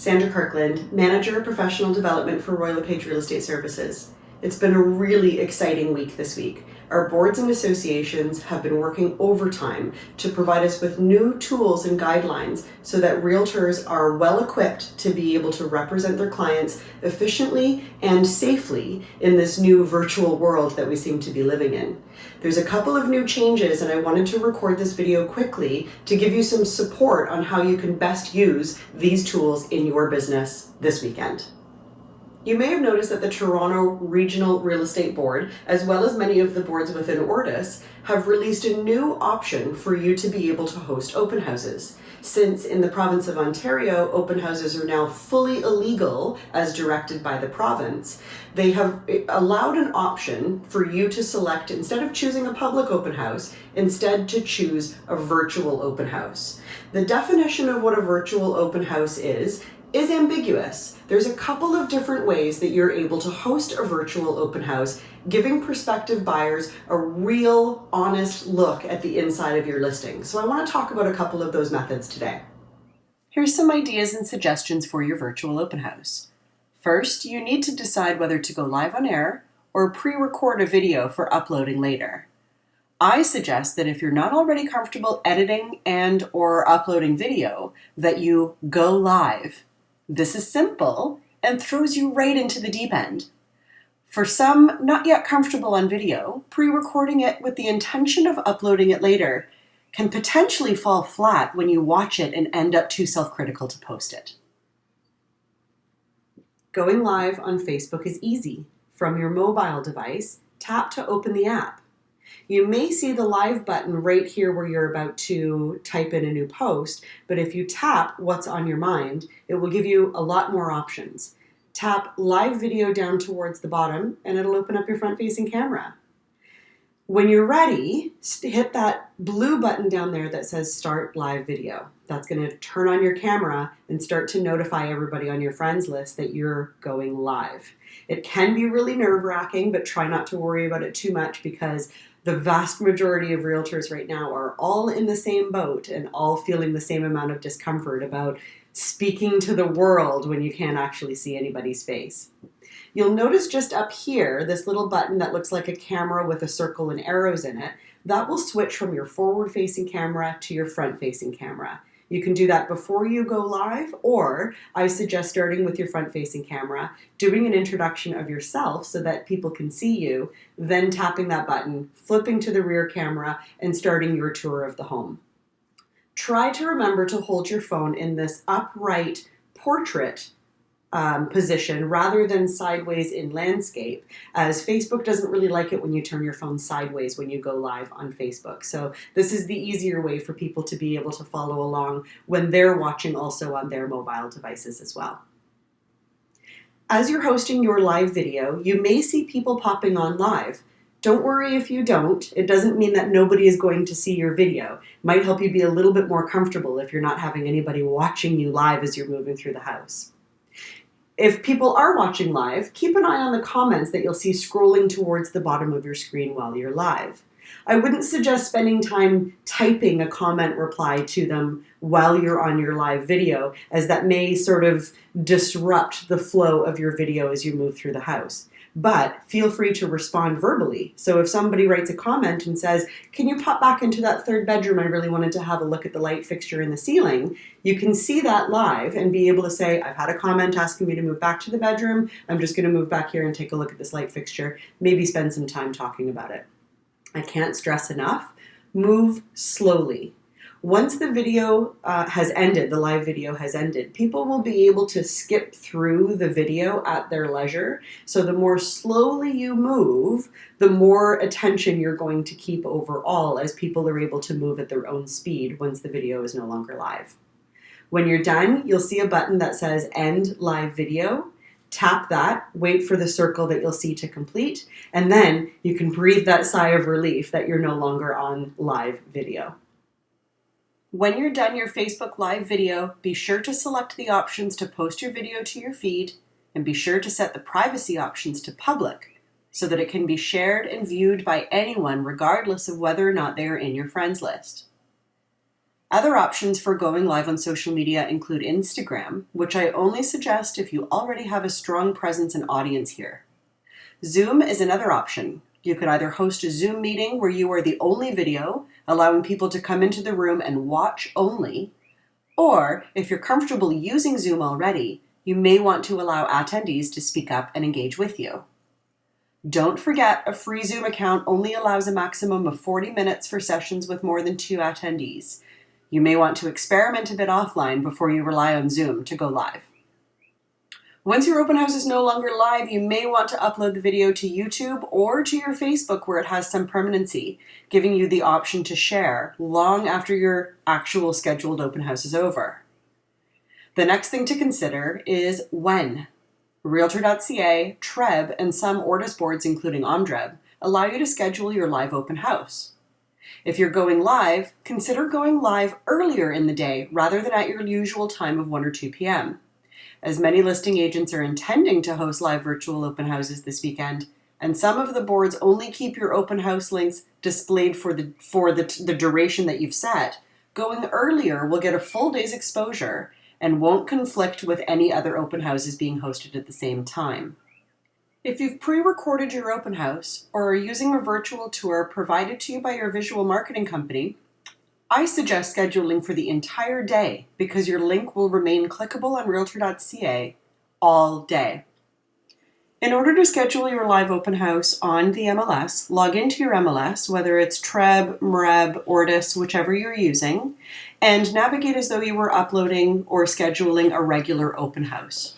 Sandra Kirkland, Manager of Professional Development for Royal LePage Real Estate Services. It's been a really exciting week this week. Our boards and associations have been working overtime to provide us with new tools and guidelines so that realtors are well equipped to be able to represent their clients efficiently and safely in this new virtual world that we seem to be living in. There's a couple of new changes, and I wanted to record this video quickly to give you some support on how you can best use these tools in your business this weekend. You may have noticed that the Toronto Regional Real Estate Board, as well as many of the boards within Ortis, have released a new option for you to be able to host open houses. Since in the province of Ontario, open houses are now fully illegal as directed by the province, they have allowed an option for you to select, instead of choosing a public open house, instead to choose a virtual open house. The definition of what a virtual open house is ambiguous. There's a couple of different ways that you're able to host a virtual open house, giving prospective buyers a real, honest look at the inside of your listing. So I want to talk about a couple of those methods today. Here's some ideas and suggestions for your virtual open house. First, you need to decide whether to go live on air or pre-record a video for uploading later. I suggest that if you're not already comfortable editing and or uploading video, that you go live. This is simple and throws you right into the deep end. For some not yet comfortable on video, pre-recording it with the intention of uploading it later can potentially fall flat when you watch it and end up too self-critical to post it. Going live on Facebook is easy. From your mobile device, tap to open the app. You may see the live button right here where you're about to type in a new post, but if you tap what's on your mind, it will give you a lot more options. Tap live video down towards the bottom and it'll open up your front-facing camera. When you're ready, hit that blue button down there that says Start Live Video. That's going to turn on your camera and start to notify everybody on your friends list that you're going live. It can be really nerve-wracking, but try not to worry about it too much because the vast majority of realtors right now are all in the same boat and all feeling the same amount of discomfort about speaking to the world when you can't actually see anybody's face. You'll notice just up here, this little button that looks like a camera with a circle and arrows in it, that will switch from your forward-facing camera to your front-facing camera. You can do that before you go live, or I suggest starting with your front-facing camera, doing an introduction of yourself so that people can see you, then tapping that button, flipping to the rear camera, and starting your tour of the home. Try to remember to hold your phone in this upright portrait position rather than sideways in landscape, as Facebook doesn't really like it when you turn your phone sideways when you go live on Facebook. So this is the easier way for people to be able to follow along when they're watching also on their mobile devices as well. As you're hosting your live video, you may see people popping on live. Don't worry if you don't. It doesn't mean that nobody is going to see your video. It might help you be a little bit more comfortable if you're not having anybody watching you live as you're moving through the house. If people are watching live, keep an eye on the comments that you'll see scrolling towards the bottom of your screen while you're live. I wouldn't suggest spending time typing a comment reply to them while you're on your live video, as that may sort of disrupt the flow of your video as you move through the house. But feel free to respond verbally. So if somebody writes a comment and says, "Can you pop back into that third bedroom? I really wanted to have a look at the light fixture in the ceiling," you can see that live and be able to say, "I've had a comment asking me to move back to the bedroom. I'm just going to move back here and take a look at this light fixture." Maybe spend some time talking about it. I can't stress enough, move slowly. Once the video has ended, the live video has ended, people will be able to skip through the video at their leisure. So the more slowly you move, the more attention you're going to keep overall as people are able to move at their own speed once the video is no longer live. When you're done, you'll see a button that says End Live Video. Tap that, wait for the circle that you'll see to complete, and then you can breathe that sigh of relief that you're no longer on live video. When you're done your Facebook Live video, be sure to select the options to post your video to your feed, and be sure to set the privacy options to public so that it can be shared and viewed by anyone regardless of whether or not they are in your friends list. Other options for going live on social media include Instagram, which I only suggest if you already have a strong presence and audience here. Zoom is another option. You could either host a Zoom meeting where you are the only video, allowing people to come into the room and watch only, or if you're comfortable using Zoom already, you may want to allow attendees to speak up and engage with you. Don't forget, a free Zoom account only allows a maximum of 40 minutes for sessions with more than 2 attendees. You may want to experiment a bit offline before you rely on Zoom to go live. Once your open house is no longer live, you may want to upload the video to YouTube or to your Facebook where it has some permanency, giving you the option to share long after your actual scheduled open house is over. The next thing to consider is when. Realtor.ca, Treb, and some Ortus boards, including Omdreb, allow you to schedule your live open house. If you're going live, consider going live earlier in the day rather than at your usual time of 1 or 2 p.m. As many listing agents are intending to host live virtual open houses this weekend, and some of the boards only keep your open house links displayed for the duration that you've set, going earlier will get a full day's exposure and won't conflict with any other open houses being hosted at the same time. If you've pre-recorded your open house or are using a virtual tour provided to you by your visual marketing company, I suggest scheduling for the entire day because your link will remain clickable on Realtor.ca all day. In order to schedule your live open house on the MLS, log into your MLS, whether it's Treb, Mreb, Ortus, whichever you're using, and navigate as though you were uploading or scheduling a regular open house.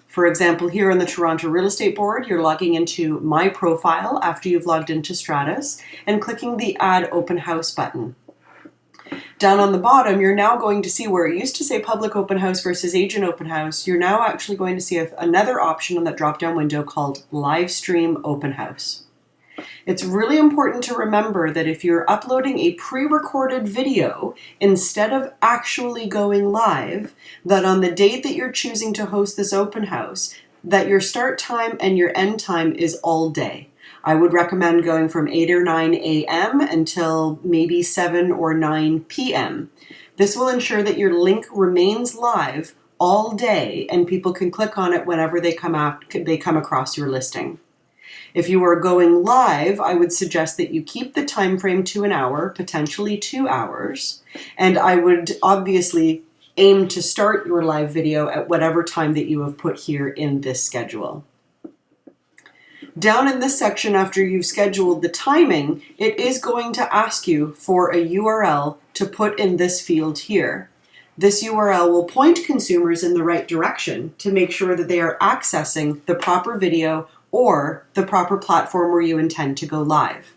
For example, here on the Toronto Real Estate Board, you're logging into My Profile after you've logged into Stratus and clicking the Add Open House button. Down on the bottom, you're now going to see where it used to say Public Open House versus Agent Open House. You're now actually going to see another option on that drop-down window called Live Stream Open House. It's really important to remember that if you're uploading a pre-recorded video instead of actually going live, that on the date that you're choosing to host this open house, that your start time and your end time is all day. I would recommend going from 8 or 9 a.m. until maybe 7 or 9 p.m. This will ensure that your link remains live all day and people can click on it whenever they come across your listing. If you are going live, I would suggest that you keep the time frame to an hour, potentially 2 hours, and I would obviously aim to start your live video at whatever time that you have put here in this schedule. Down in this section, after you've scheduled the timing, it is going to ask you for a URL to put in this field here. This URL will point consumers in the right direction to make sure that they are accessing the proper video or the proper platform where you intend to go live.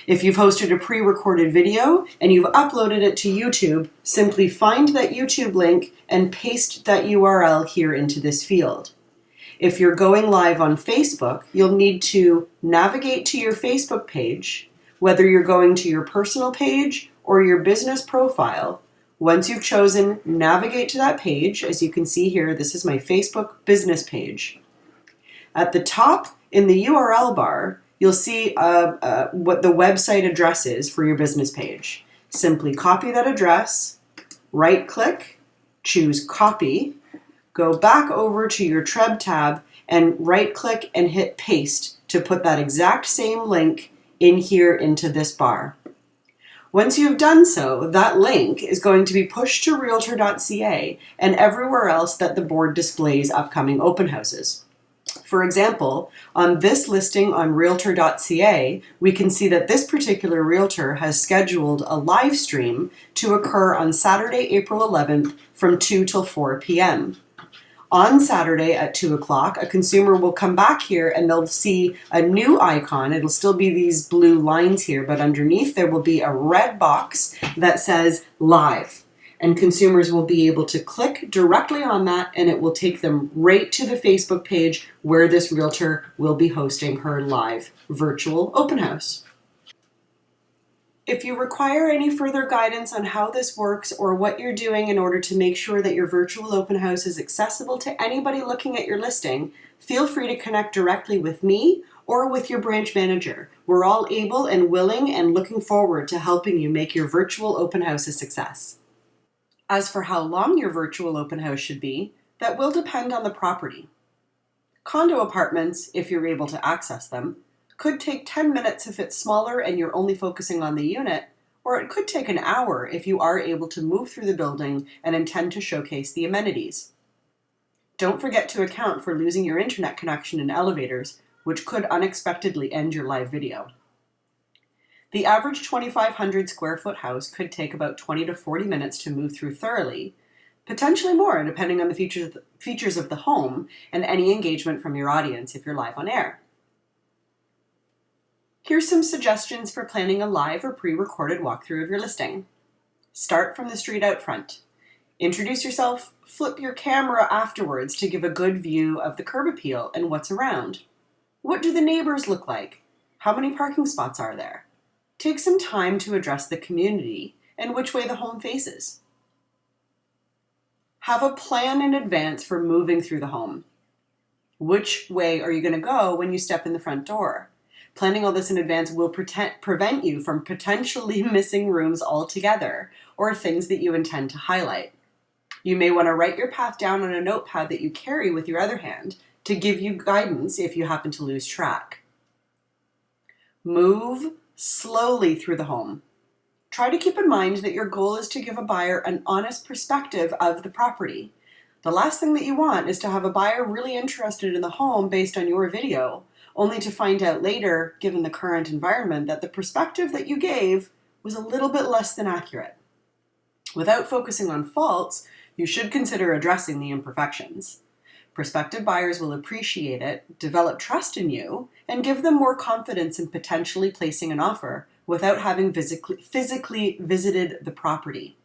If you've hosted a pre-recorded video and you've uploaded it to YouTube, simply find that YouTube link and paste that URL here into this field. If you're going live on Facebook, you'll need to navigate to your Facebook page, whether you're going to your personal page or your business profile. Once you've chosen, navigate to that page. As you can see here, this is my Facebook business page. At the top in the URL bar, you'll see what the website address is for your business page. Simply copy that address, right-click, choose Copy, go back over to your Treb tab, and right-click and hit Paste to put that exact same link in here into this bar. Once you've done so, that link is going to be pushed to Realtor.ca and everywhere else that the board displays upcoming open houses. For example, on this listing on Realtor.ca, we can see that this particular realtor has scheduled a live stream to occur on Saturday, April 11th from 2 till 4 p.m. On Saturday at 2 o'clock, a consumer will come back here and they'll see a new icon. It'll still be these blue lines here, but underneath there will be a red box that says Live. And consumers will be able to click directly on that and it will take them right to the Facebook page where this realtor will be hosting her live virtual open house. If you require any further guidance on how this works or what you're doing in order to make sure that your virtual open house is accessible to anybody looking at your listing, feel free to connect directly with me or with your branch manager. We're all able and willing and looking forward to helping you make your virtual open house a success. As for how long your virtual open house should be, that will depend on the property. Condo apartments, if you're able to access them, could take 10 minutes if it's smaller and you're only focusing on the unit, or it could take an hour if you are able to move through the building and intend to showcase the amenities. Don't forget to account for losing your internet connection in elevators, which could unexpectedly end your live video. The average 2,500 square foot house could take about 20 to 40 minutes to move through thoroughly, potentially more depending on the features of the home and any engagement from your audience if you're live on air. Here's some suggestions for planning a live or pre-recorded walkthrough of your listing. Start from the street out front. Introduce yourself, flip your camera afterwards to give a good view of the curb appeal and what's around. What do the neighbors look like? How many parking spots are there? Take some time to address the community and which way the home faces. Have a plan in advance for moving through the home. Which way are you going to go when you step in the front door? Planning all this in advance will prevent you from potentially missing rooms altogether or things that you intend to highlight. You may want to write your path down on a notepad that you carry with your other hand to give you guidance if you happen to lose track. Move slowly through the home. Try to keep in mind that your goal is to give a buyer an honest perspective of the property. The last thing that you want is to have a buyer really interested in the home based on your video, only to find out later, given the current environment, that the perspective that you gave was a little bit less than accurate. Without focusing on faults, you should consider addressing the imperfections. Prospective buyers will appreciate it, develop trust in you, and give them more confidence in potentially placing an offer without having physically visited the property.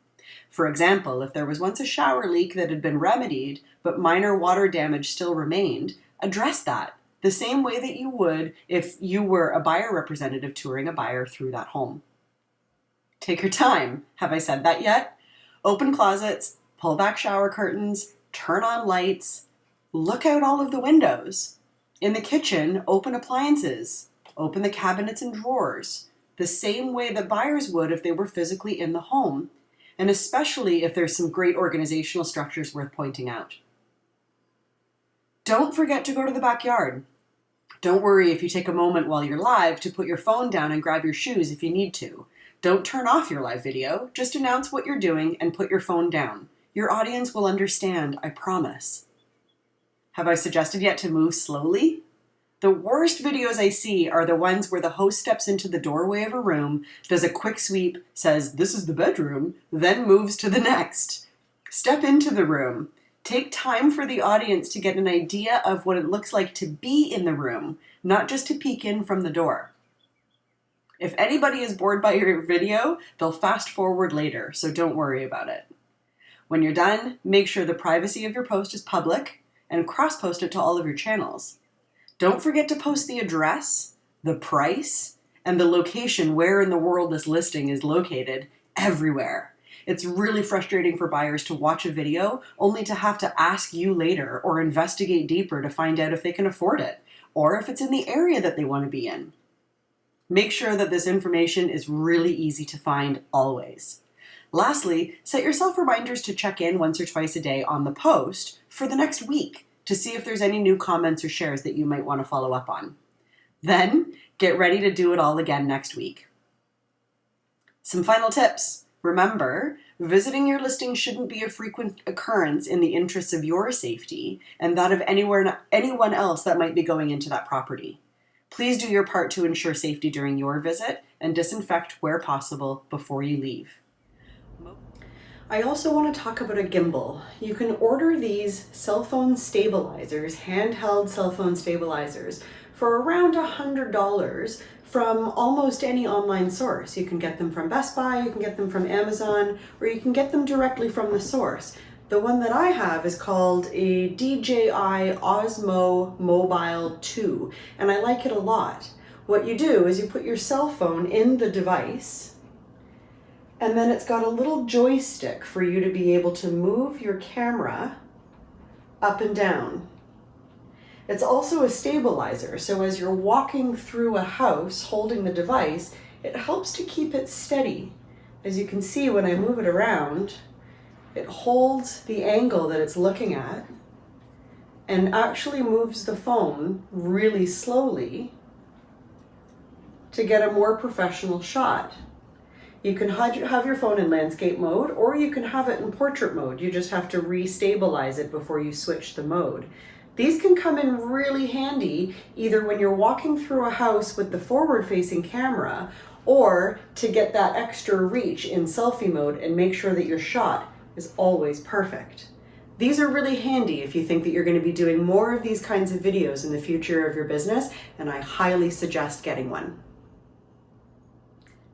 For example, if there was once a shower leak that had been remedied, but minor water damage still remained, address that the same way that you would if you were a buyer representative touring a buyer through that home. Take your time. Have I said that yet? Open closets, pull back shower curtains, turn on lights, look out all of the windows. In the kitchen, open appliances, open the cabinets and drawers, the same way that buyers would if they were physically in the home, and especially if there's some great organizational structures worth pointing out. Don't forget to go to the backyard. Don't worry if you take a moment while you're live to put your phone down and grab your shoes if you need to. Don't turn off your live video, just announce what you're doing and put your phone down. Your audience will understand, I promise. Have I suggested yet to move slowly? The worst videos I see are the ones where the host steps into the doorway of a room, does a quick sweep, says, "This is the bedroom," then moves to the next. Step into the room. Take time for the audience to get an idea of what it looks like to be in the room, not just to peek in from the door. If anybody is bored by your video, they'll fast forward later, so don't worry about it. When you're done, make sure the privacy of your post is public and cross-post it to all of your channels. Don't forget to post the address, the price, and the location where in the world this listing is located everywhere. It's really frustrating for buyers to watch a video only to have to ask you later or investigate deeper to find out if they can afford it or if it's in the area that they want to be in. Make sure that this information is really easy to find always. Lastly, set yourself reminders to check in once or twice a day on the post for the next week to see if there's any new comments or shares that you might want to follow up on. Then, get ready to do it all again next week. Some final tips. Remember, visiting your listing shouldn't be a frequent occurrence in the interests of your safety and that of anyone else that might be going into that property. Please do your part to ensure safety during your visit and disinfect where possible before you leave. I also want to talk about a gimbal. You can order these cell phone stabilizers, handheld cell phone stabilizers, for around $100 from almost any online source. You can get them from Best Buy, you can get them from Amazon, or you can get them directly from the source. The one that I have is called a DJI Osmo Mobile 2, and I like it a lot. What you do is you put your cell phone in the device, and then it's got a little joystick for you to be able to move your camera up and down. It's also a stabilizer, so as you're walking through a house holding the device, it helps to keep it steady. As you can see, when I move it around, it holds the angle that it's looking at and actually moves the phone really slowly to get a more professional shot. You can have your phone in landscape mode, or you can have it in portrait mode. You just have to re-stabilize it before you switch the mode. These can come in really handy either when you're walking through a house with the forward-facing camera, or to get that extra reach in selfie mode and make sure that your shot is always perfect. These are really handy if you think that you're going to be doing more of these kinds of videos in the future of your business, and I highly suggest getting one.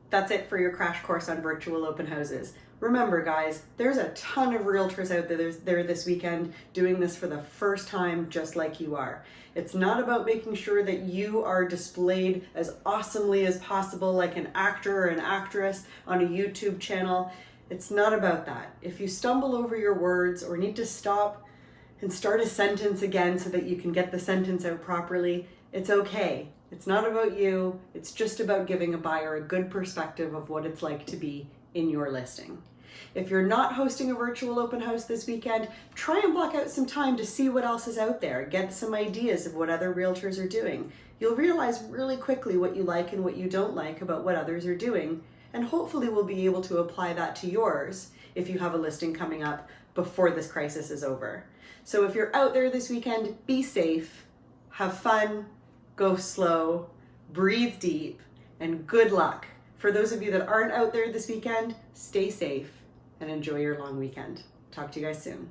That's it for your crash course on virtual open houses. Remember guys, there's a ton of realtors out there this weekend doing this for the first time just like you are. It's not about making sure that you are displayed as awesomely as possible like an actor or an actress on a YouTube channel. It's not about that. If you stumble over your words or need to stop and start a sentence again so that you can get the sentence out properly, it's okay. It's not about you. It's just about giving a buyer a good perspective of what it's like to be in your listing. If you're not hosting a virtual open house this weekend, try and block out some time to see what else is out there. Get some ideas of what other realtors are doing. You'll realize really quickly what you like and what you don't like about what others are doing, and hopefully we'll be able to apply that to yours if you have a listing coming up before this crisis is over. So if you're out there this weekend, be safe, have fun, go slow, breathe deep, and good luck. For those of you that aren't out there this weekend, stay safe and enjoy your long weekend. Talk to you guys soon.